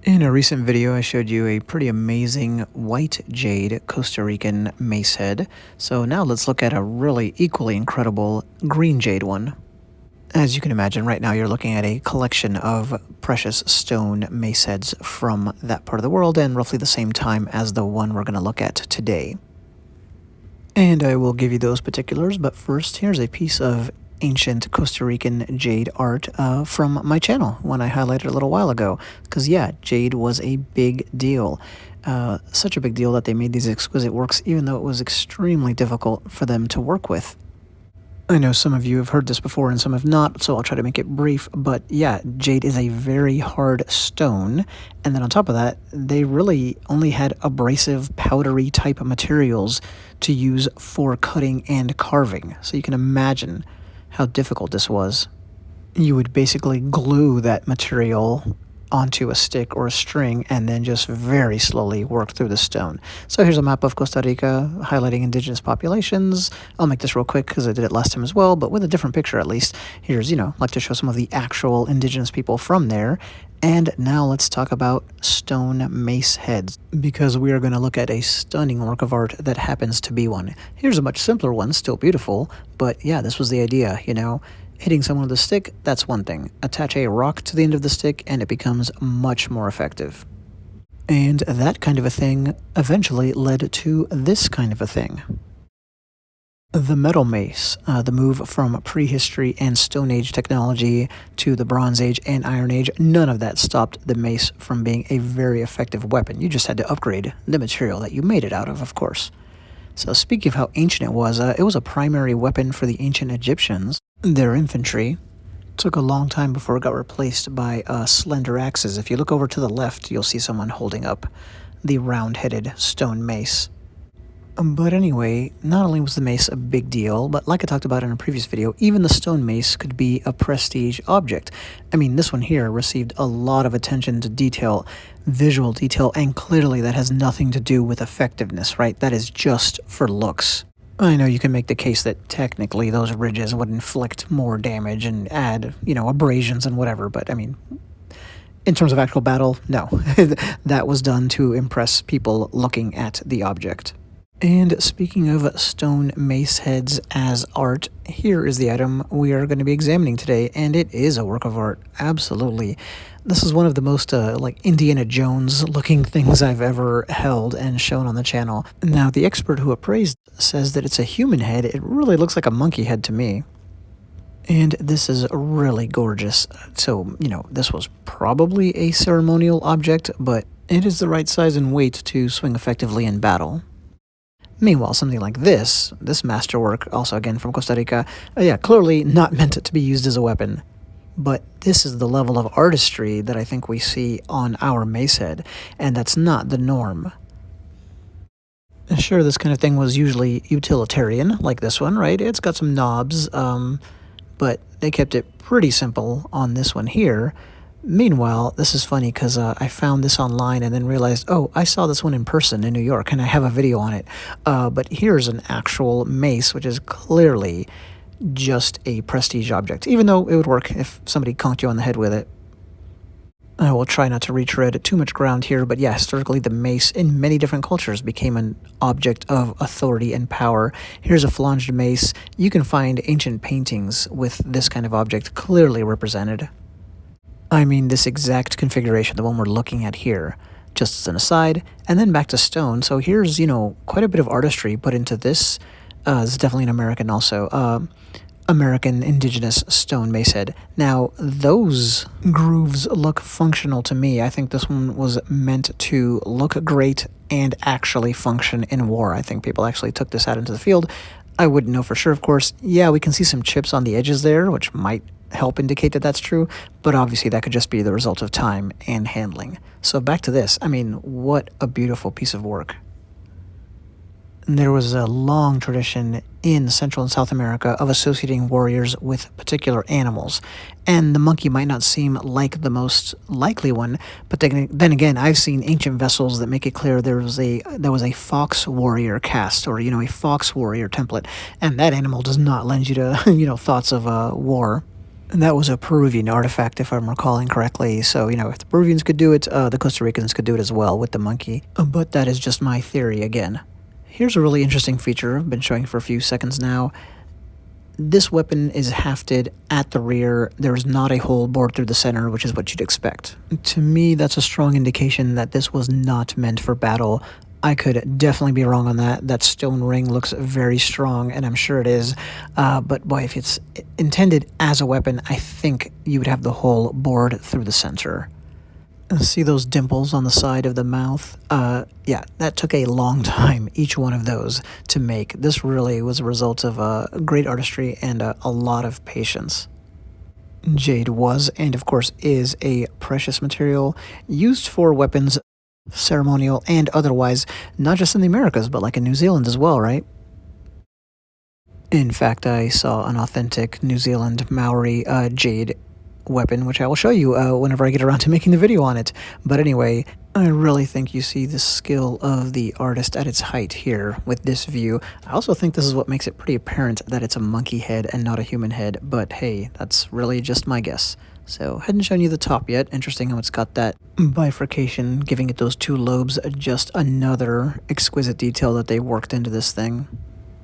In a recent video, I showed you a pretty amazing white jade Costa Rican mace head, so now let's look at a really equally incredible green jade one. As you can imagine, right now you're looking at a collection of precious stone mace heads from that part of the world and roughly the same time as the one we're going to look at today. And I will give you those particulars, but first, here's a piece of ancient Costa Rican jade art from my channel, one I highlighted a little while ago. Because, yeah, jade was a big deal. Such a big deal that they made these exquisite works, even though it was extremely difficult for them to work with. I know some of you have heard this before and some have not, so I'll try to make it brief, but yeah, jade is a very hard stone, and then on top of that, they really only had abrasive, powdery type of materials to use for cutting and carving, so you can imagine how difficult this was. You would basically glue that material onto a stick or a string and then just very slowly work through the stone. So here's a map of Costa Rica highlighting indigenous populations. I'll make this real quick because I did it last time as well, but with a different picture at least. Here's, like to show some of the actual indigenous people from there. And now let's talk about stone mace heads, because we are going to look at a stunning work of art that happens to be one. Here's a much simpler one, still beautiful, but yeah, this was the idea, Hitting someone with a stick, that's one thing. Attach a rock to the end of the stick and it becomes much more effective. And that kind of a thing eventually led to this kind of a thing. The metal mace, the move from prehistory and Stone Age technology to the Bronze Age and Iron Age, none of that stopped the mace from being a very effective weapon. You just had to upgrade the material that you made it out of course. So speaking of how ancient it was a primary weapon for the ancient Egyptians. Their infantry took a long time before it got replaced by slender axes. If you look over to the left, you'll see someone holding up the round-headed stone mace. But anyway, not only was the mace a big deal, but like I talked about in a previous video, even the stone mace could be a prestige object. I mean, this one here received a lot of attention to detail, visual detail, and clearly that has nothing to do with effectiveness, right? That is just for looks. I know you can make the case that technically those ridges would inflict more damage and add, abrasions and whatever, but I mean, in terms of actual battle, no. That was done to impress people looking at the object. And speaking of stone mace heads as art, here is the item we are going to be examining today, and it is a work of art, absolutely. This is one of the most, Indiana Jones-looking things I've ever held and shown on the channel. Now, the expert who appraised says that it's a human head. It really looks like a monkey head to me. And this is really gorgeous. So, this was probably a ceremonial object, but it is the right size and weight to swing effectively in battle. Meanwhile, something like this masterwork, also again from Costa Rica, clearly not meant to be used as a weapon. But this is the level of artistry that I think we see on our mace head, and that's not the norm. Sure, this kind of thing was usually utilitarian, like this one, right? It's got some knobs, but they kept it pretty simple on this one here. Meanwhile, this is funny because I found this online and then realized, oh, I saw this one in person in New York, and I have a video on it. But here's an actual mace, which is clearly just a prestige object, even though it would work if somebody conked you on the head with it. I will try not to retread too much ground here, but yeah, historically the mace in many different cultures became an object of authority and power. Here's a flanged mace. You can find ancient paintings with this kind of object clearly represented. I mean this exact configuration, the one we're looking at here, just as an aside, and then back to stone. So here's, quite a bit of artistry put into this. This is definitely an American also. American indigenous stone mace head. Now, those grooves look functional to me. I think this one was meant to look great and actually function in war. I think people actually took this out into the field. I wouldn't know for sure, of course. Yeah, we can see some chips on the edges there, which might help indicate that that's true, but obviously that could just be the result of time and handling. So back to this. I mean, what a beautiful piece of work. There was a long tradition in Central and South America of associating warriors with particular animals, and the monkey might not seem like the most likely one, but then again, I've seen ancient vessels that make it clear there was a fox warrior cast, or a fox warrior template, and that animal does not lend you to thoughts of war. And that was a Peruvian artifact, if I'm recalling correctly. So, if the Peruvians could do it, the Costa Ricans could do it as well with the monkey. But that is just my theory again. Here's a really interesting feature I've been showing for a few seconds now. This weapon is hafted at the rear. There's not a hole bored through the center, which is what you'd expect. To me, that's a strong indication that this was not meant for battle. I could definitely be wrong on that. That stone ring looks very strong, and I'm sure it is. But boy, if it's intended as a weapon, I think you would have the hole bored through the center. See those dimples on the side of the mouth? Yeah, that took a long time, each one of those, to make. This really was a result of great artistry and a lot of patience. Jade was, and of course is, a precious material used for weapons, ceremonial and otherwise, not just in the Americas, but like in New Zealand as well, right? In fact, I saw an authentic New Zealand Maori jade weapon, which I will show you whenever I get around to making the video on it. But anyway, I really think you see the skill of the artist at its height here with this view. I also think this is what makes it pretty apparent that it's a monkey head and not a human head, but hey, that's really just my guess. So, hadn't shown you the top yet. Interesting how it's got that bifurcation, giving it those two lobes, just another exquisite detail that they worked into this thing.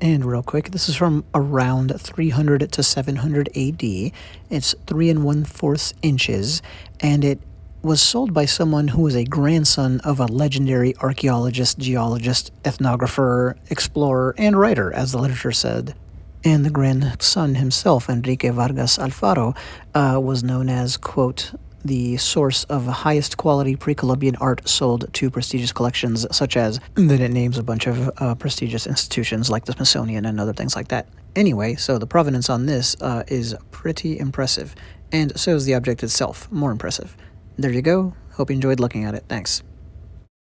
And real quick, this is from around 300 to 700 AD. It's 3 1/4 inches, and it was sold by someone who was a grandson of a legendary archaeologist, geologist, ethnographer, explorer, and writer, as the literature said. And the grandson himself, Enrique Vargas Alfaro, was known as, quote, the source of highest quality pre-Columbian art sold to prestigious collections, such as, then it names a bunch of prestigious institutions like the Smithsonian and other things like that. Anyway, so the provenance on this is pretty impressive, and so is the object itself, more impressive. There you go. Hope you enjoyed looking at it. Thanks.